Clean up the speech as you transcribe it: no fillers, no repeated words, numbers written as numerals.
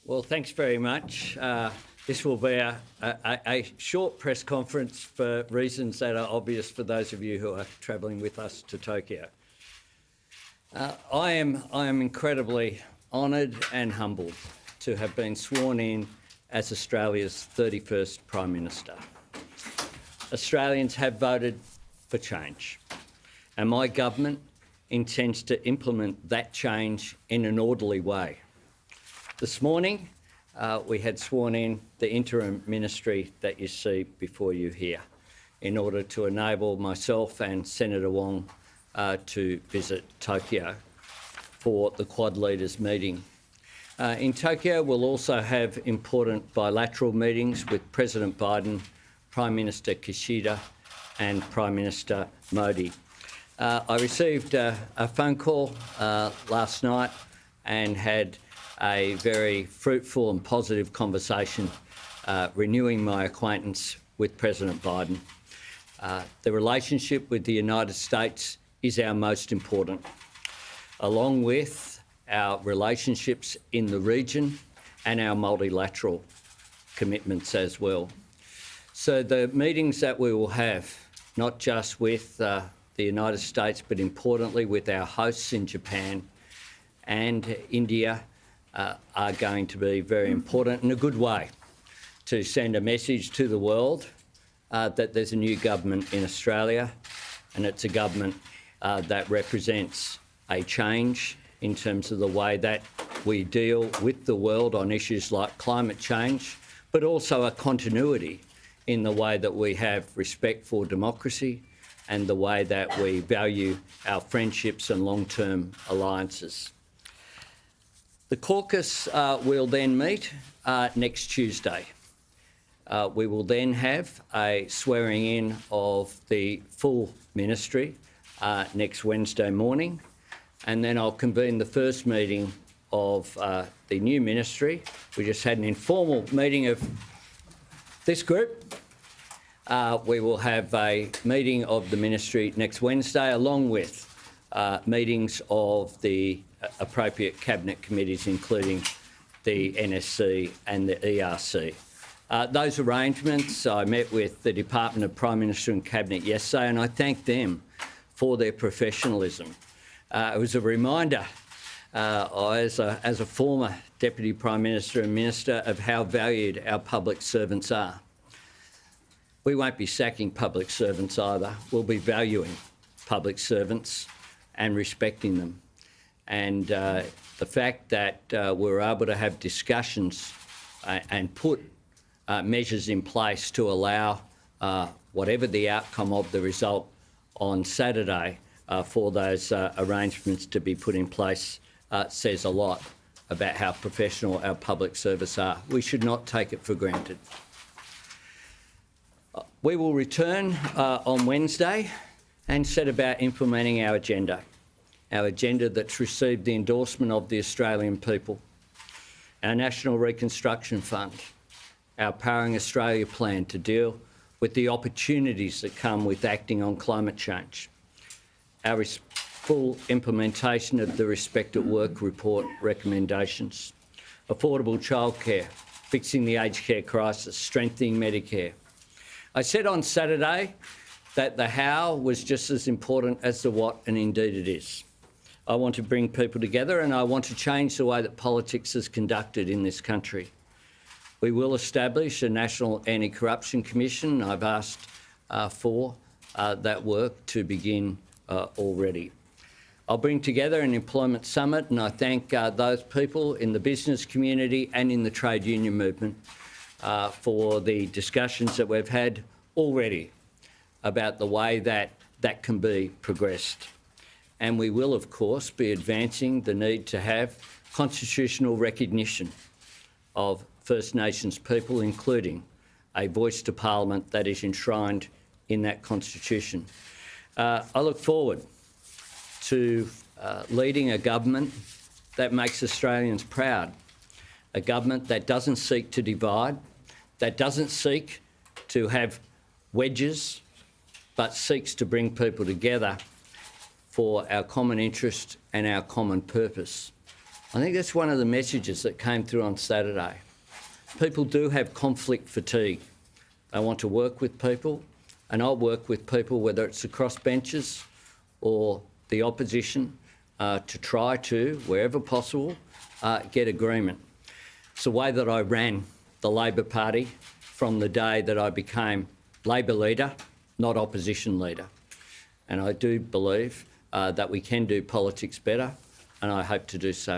Well, thanks very much. This will be a short press conference for reasons that are obvious for those of you who are travelling with us to Tokyo. I am incredibly honoured and humbled to have been sworn in as Australia's 31st Prime Minister. Australians have voted for change, and my government intends to implement that change in an orderly way. This morning, we had sworn in the interim ministry that you see before you here in order to enable myself and Senator Wong to visit Tokyo for the Quad Leaders meeting. In Tokyo, we'll also have important bilateral meetings with President Biden, Prime Minister Kishida and Prime Minister Modi. I received a phone call last night and had a very fruitful and positive conversation renewing my acquaintance with President Biden. The relationship with the United States is our most important, along with our relationships in the region and our multilateral commitments as well. So the meetings that we will have, not just with the United States, but importantly with our hosts in Japan and India, are going to be very important in a good way to send a message to the world that there's a new government in Australia, and it's a government that represents a change in terms of the way that we deal with the world on issues like climate change, but also a continuity in the way that we have respect for democracy and the way that we value our friendships and long-term alliances. The caucus will then meet next Tuesday. We will then have a swearing in of the full ministry next Wednesday morning, and then I'll convene the first meeting of the new ministry. We just had an informal meeting of this group. We will have a meeting of the ministry next Wednesday, along with meetings of the appropriate cabinet committees, including the NSC and the ERC. Those arrangements, I met with the Department of Prime Minister and Cabinet yesterday, and I thank them for their professionalism. It was a reminder, as a former Deputy Prime Minister and Minister, of how valued our public servants are. We won't be sacking public servants either. We'll be valuing public servants and respecting them. And the fact that we're able to have discussions and put measures in place to allow whatever the outcome of the result on Saturday for those arrangements to be put in place says a lot about how professional our public service are. We should not take it for granted. We will return on Wednesday and set about implementing our agenda that's received the endorsement of the Australian people, our National Reconstruction Fund, our Powering Australia plan to deal with the opportunities that come with acting on climate change, our full implementation of the Respect at Work report recommendations, affordable childcare, fixing the aged care crisis, strengthening Medicare. I said on Saturday that the how was just as important as the what, and indeed it is. I want to bring people together, and I want to change the way that politics is conducted in this country. We will establish a National Anti-Corruption Commission. I've asked for that work to begin already. I'll bring together an employment summit, and I thank those people in the business community and in the trade union movement for the discussions that we've had already about the way that that can be progressed. And we will, of course, be advancing the need to have constitutional recognition of First Nations people, including a voice to Parliament that is enshrined in that Constitution. I look forward to leading a government that makes Australians proud, a government that doesn't seek to divide, that doesn't seek to have wedges, but seeks to bring people together for our common interest and our common purpose. I think that's one of the messages that came through on Saturday. People do have conflict fatigue. They want to work with people, and I'll work with people, whether it's across benches or the opposition, to try to, wherever possible, get agreement. It's the way that I ran the Labor Party from the day that I became Labor leader, not opposition leader. And I do believe that we can do politics better, and I hope to do so.